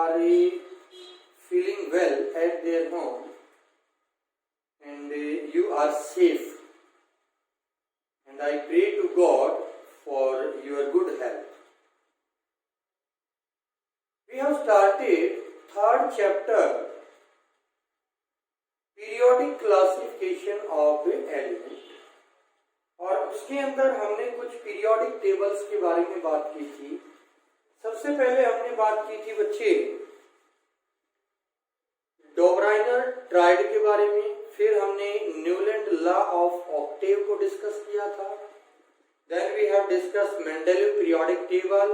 are feeling well at their home and you are safe, and I pray to God for your good health. We have started third chapter, periodic classification of elements, और उसके अंदर हमने कुछ periodic tables के बारे में बात की थी। सबसे पहले हमने बात की थी बच्चे डोब्राइनर ट्राइड के बारे में, फिर हमने न्यूलैंड लॉ ऑफ ऑक्टेव को डिस्कस किया था। Then we have discuss Mendeleev periodic table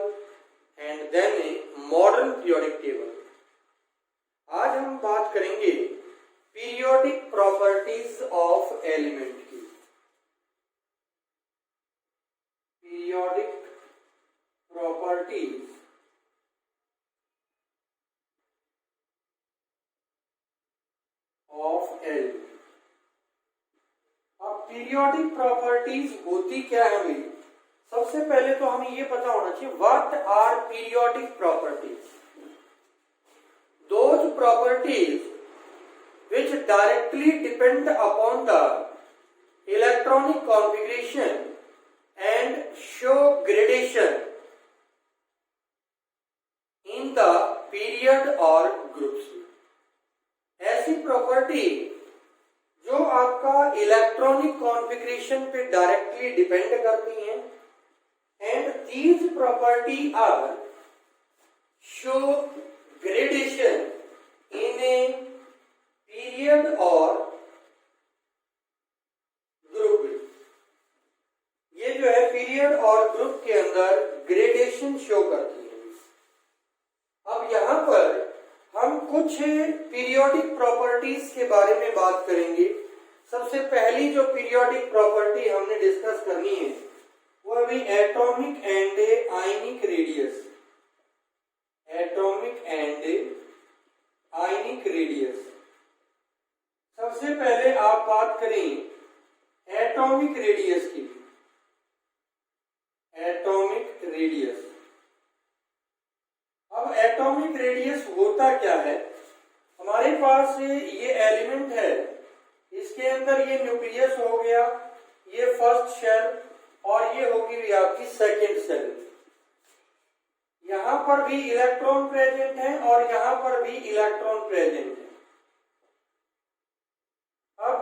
and then modern periodic table. आज हम बात करेंगे पीरियोडिक प्रॉपर्टीज ऑफ एलिमेंट की। Periodic properties of element. अब पीरियोडिक प्रॉपर्टीज होती क्या है भाई? सबसे पहले तो हमें ये पता होना चाहिए what are periodic properties. Those properties which directly depend upon the electronic configuration and show gradation in the period or groups। ऐसी प्रॉपर्टी जो आपका इलेक्ट्रॉनिक कॉन्फ़िगरेशन पे डायरेक्टली डिपेंड करती हैं, and these property are show gradation in a period और group. ये जो है पीरियड और ग्रुप के अंदर ग्रेडेशन शो करती है। अब यहां पर हम कुछ पीरियोडिक प्रॉपर्टीज के बारे में बात करेंगे। सबसे पहली जो पीरियोडिक प्रॉपर्टी हमने डिस्कस करनी है वो अभी atomic and ionic radius. Atomic and ionic radius. सबसे पहले आप बात करें एटॉमिक रेडियस की। Atomic radius. अब एटॉमिक रेडियस होता क्या है? हमारे पास ये एलिमेंट है, इसके अंदर ये न्यूक्लियस हो गया, ये फर्स्ट शेल और ये होगी आपकी सेकेंड शेल। यहां पर भी इलेक्ट्रॉन प्रेजेंट है और यहां पर भी इलेक्ट्रॉन प्रेजेंट है। अब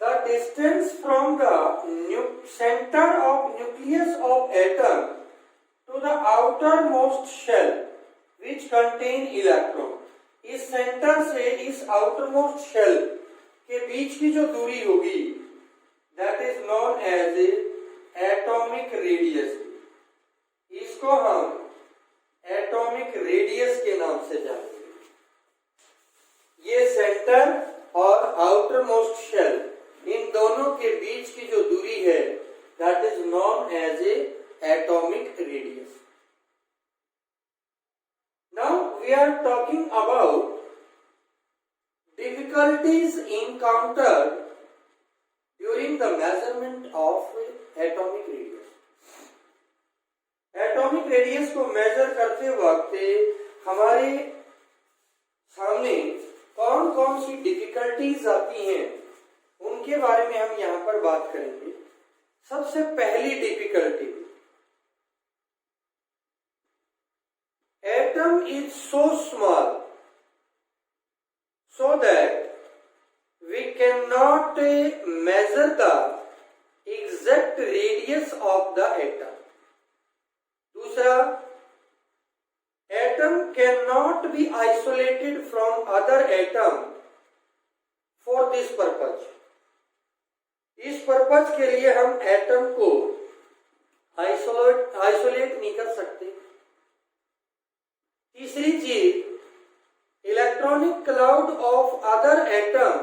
the distance from the center of nucleus of atom to the outermost shell which contain electron, इस सेंटर से इस outermost shell के बीच की जो दूरी होगी that is known as atomic radius। इसको हम एटॉमिक रेडियस के नाम से जानते हैं। ये सेंटर और आउटर मोस्ट शेल, इन दोनों के बीच की जो दूरी है that is known as a atomic radius. Now we are talking about difficulties encountered during the measurement of atomic radius. Atomic radius को मेजर करते वक्त हमारे सामने कौन कौन सी डिफिकल्टीज आती हैं उनके बारे में हम यहां पर बात करेंगे। सबसे पहली difficulty, atom is so small so that we cannot measure the exact radius of the atom। दूसरा, atom cannot be isolated from other atom for this purpose। इस पर्पज के लिए हम एटम को आइसोलेट नहीं कर सकते। तीसरी चीज, electronic cloud of other atom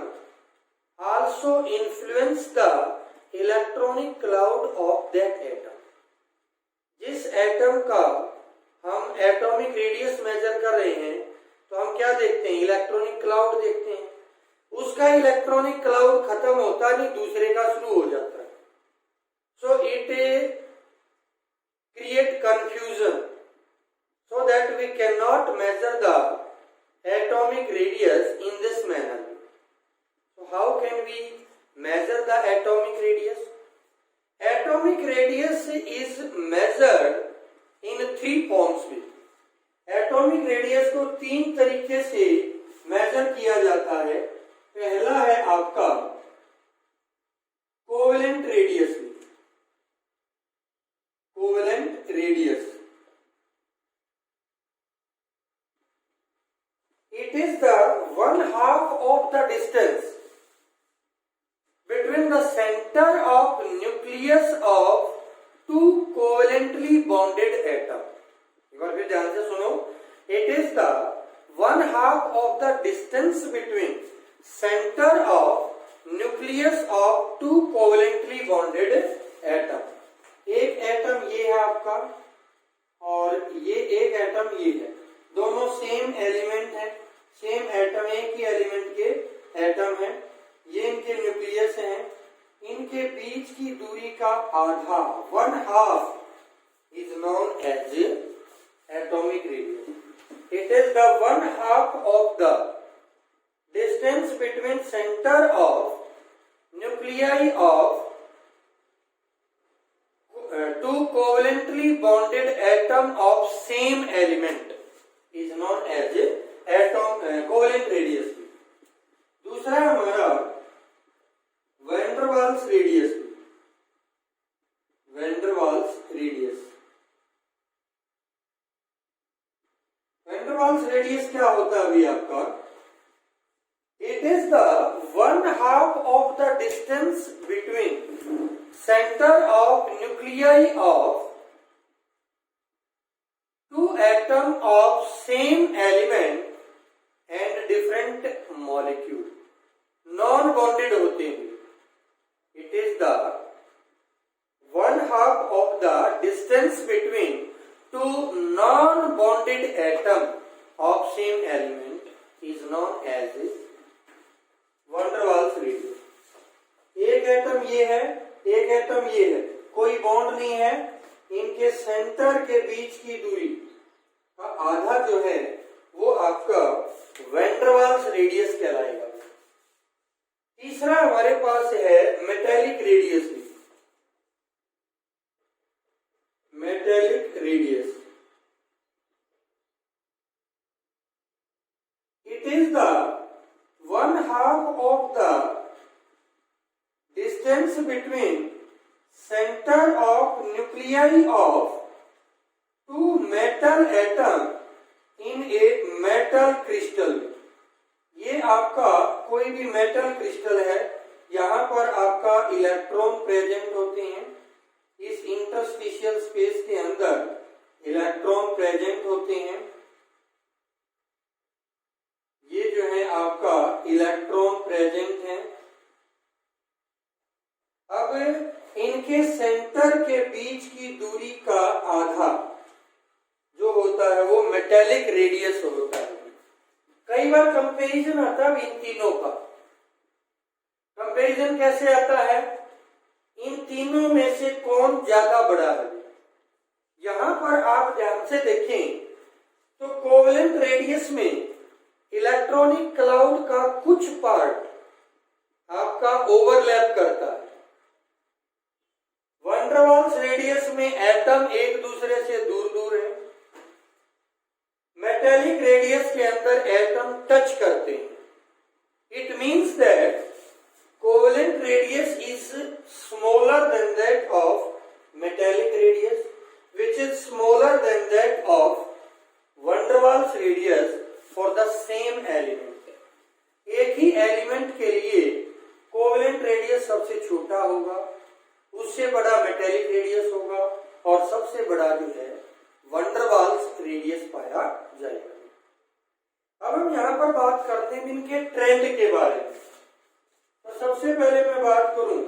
also influence the electronic cloud of that atom. जिस एटम का हम एटॉमिक रेडियस मेजर कर रहे हैं तो हम क्या देखते हैं? इलेक्ट्रॉनिक क्लाउड देखते हैं। उसका इलेक्ट्रॉनिक क्लाउड खत्म होता नहीं, दूसरे का शुरू हो जाता है। So it create confusion, so that we we cannot measure the atomic radius in this manner. So how can we measure the atomic radius? Atomic radius is measured in 3 forms में. एटॉमिक रेडियस को 3 तरीके से major किया जाता है. पहला है आपका covalent radius. Covalent radius, it is the 1/2 of the distance between the center of nucleus of 2 covalently bonded atom. एक बार फिर ध्यान से सुनो. It is the 1/2 of the distance between center of nucleus of 2 covalently bonded atom. एक atom ये है आपका और ये एक एटम ये है. दोनों सेम एलिमेंट है, सेम एटम, एक ही एलिमेंट के एटम है. ये इनके न्यूक्लियस हैं. इनके बीच की दूरी का आधा, 1/2 is known as atomic radius. It is the 1/2 of the distance between center of nuclei of 2 covalently bonded atom of same element is known as covalent radius. दूसरा हमारा van der Waals radius. Van der Waals radius, van der Waals radius क्या होता है अभी आपका? It is the 1/2 of the distance between center of nuclei of 2 atom of same element and different molecule, non bonded होते हैं. It is the 1/2 of the distance between 2 non bonded atom of same element is known as van der Waals radius. एक atom ये है, एक atom ये है, कोई bond नहीं है. इनके सेंटर के बीच की दूरी का आधा जो है वो आपका वैन डर वाल्स रेडियस कहलाएगा. तीसरा हमारे पास है metallic radius. Metallic radius, it is the 1/2 of the distance between center of nuclei of 2 metal atom in a metal crystal. ये आपका कोई भी मेटल क्रिस्टल है. यहाँ पर आपका इलेक्ट्रॉन प्रेजेंट होते हैं. इस इंटरस्टिशियल स्पेस के अंदर इलेक्ट्रॉन प्रेजेंट होते हैं. ये जो है आपका इलेक्ट्रॉन प्रेजेंट है. अब इनके सेंटर के बीच की दूरी का आधा जो होता है वो मेटेलिक रेडियस होता है. कई बार कंपैरिजन आता है इन तीनों का. कंपैरिजन कैसे आता है? इन तीनों में से कौन ज्यादा बड़ा है. यहां पर आप ध्यान से देखें तो कोवेलेंट रेडियस में इलेक्ट्रॉनिक क्लाउड का कुछ पार्ट आपका ओवरलैप करता है. वैन डर वाल्स रेडियस में एटम एक दूसरे से दूर दूर है. मेटेलिक रेडियस के अंदर एटम टच करते हैं. It means that covalent radius is smaller than that of metallic radius, which is smaller than that of van der Waals radius for the same element. एक ही एलिमेंट के लिए covalent radius सबसे छोटा होगा, उससे बड़ा मेटेलिक रेडियस होगा और सबसे बड़ा जो है वैन डर वाल्स रेडियस पाया जाएगा. अब हम यहाँ पर बात करते हैं इनके ट्रेंड के बारे में. तो सबसे पहले मैं बात करूं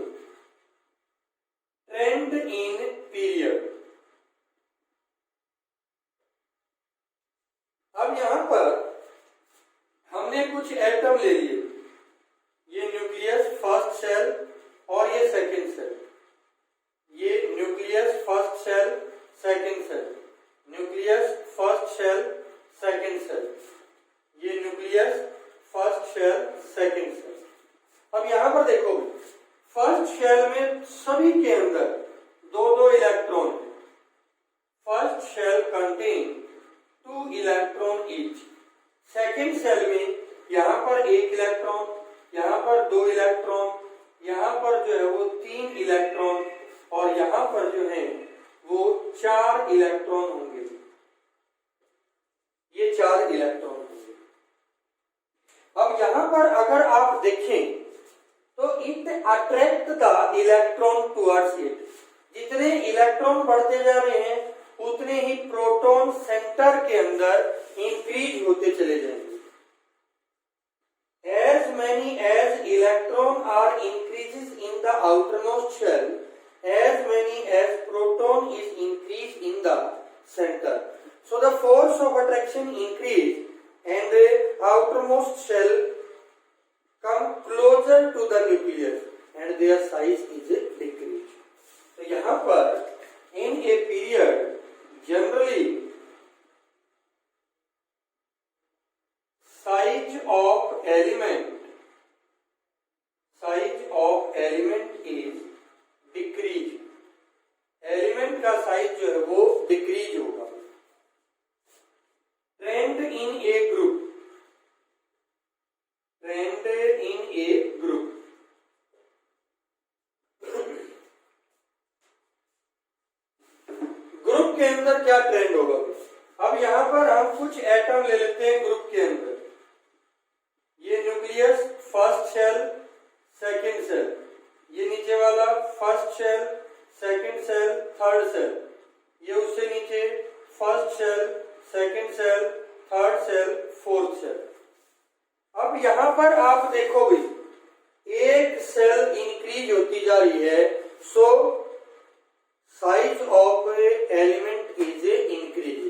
ट्रेंड इन पीरियड. अब यहां पर हमने कुछ एटम ले लिए. ये न्यूक्लियस फर्स्ट सेल और ये सेकंड सेल. ये nucleus first cell second cell, nucleus first cell second cell, ये nucleus, first shell, second cell. अब यहां पर देखो, फर्स्ट शेल में सभी के अंदर दो दो electron. First shell contain 2 electron each. Second shell में यहां पर 1 इलेक्ट्रॉन, यहां पर 2 इलेक्ट्रॉन, यहां पर जो है वो 3 इलेक्ट्रॉन और यहां पर जो है वो 4 इलेक्ट्रॉन होंगे। ये 4 इलेक्ट्रॉन होंगे। अब यहां पर अगर आप देखें तो it attract the electron towards it. जितने इलेक्ट्रॉन बढ़ते जा रहे हैं उतने ही प्रोटॉन सेंटर के अंदर इंक्रीज होते चले जाएंगे। As many as electron are increases in the outermost shell, as many as proton is increased in the center. So the force of attraction increase and the outermost shell come closer to the nucleus and their size is decreased. तो यहाँ पर in a period generally size of element is decrease. Element का size जो है वो decrease होगा। Trend इन ए group, trend इन ए group. Group के अंदर क्या ट्रेंड होगा? अब यहां पर हम कुछ एटम ले लेते हैं ग्रुप के अंदर। ये nucleus, first shell, second cell, ये नीचे वाला first shell, second shell, third shell, ये उससे नीचे first shell, second shell, third shell, fourth shell. अब यहां पर आप देखो भाई एक सेल इंक्रीज होती जा रही है, so size of element is increase.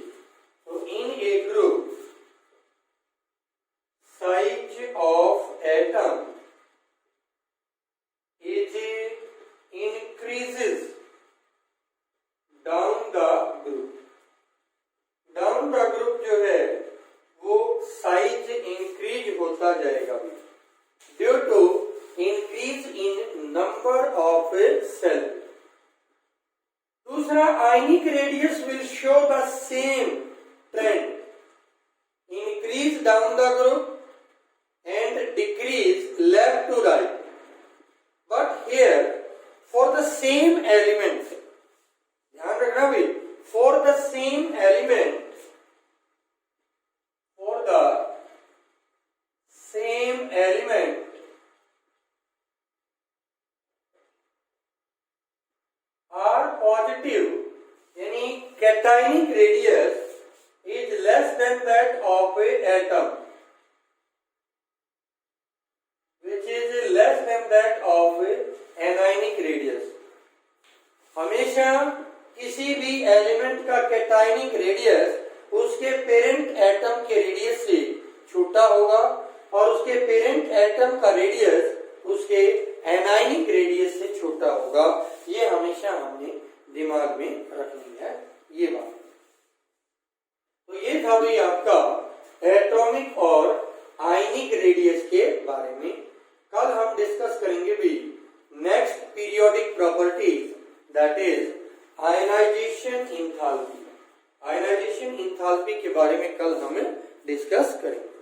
So in a group, size of atom is increases down the group. Down the group जो है वो साइज इंक्रीज होता जाएगा due to increase in number of cell. दूसरा, ionic radius will show the same trend, increase down the group and decrease left to right. But here for the same element, ध्यान रखना भाई, for the same element, for the same element are positive, यानी cationic radius is less than that of a atom, which is less than that of a anionic radius. हमेशा किसी भी element का cationic radius उसके parent atom के radius से छोटा होगा और उसके पेरेंट एटम का रेडियस उसके एनायनिक रेडियस से छोटा होगा। ये हमेशा हमने दिमाग में रखनी है ये बात। तो ये था भाई आपका एटॉमिक और आयनिक रेडियस के बारे में। कल हम डिस्कस करेंगे भी next periodic properties, that is ionization enthalpy. Ionization enthalpy के बारे में कल हम डिस्कस करेंगे।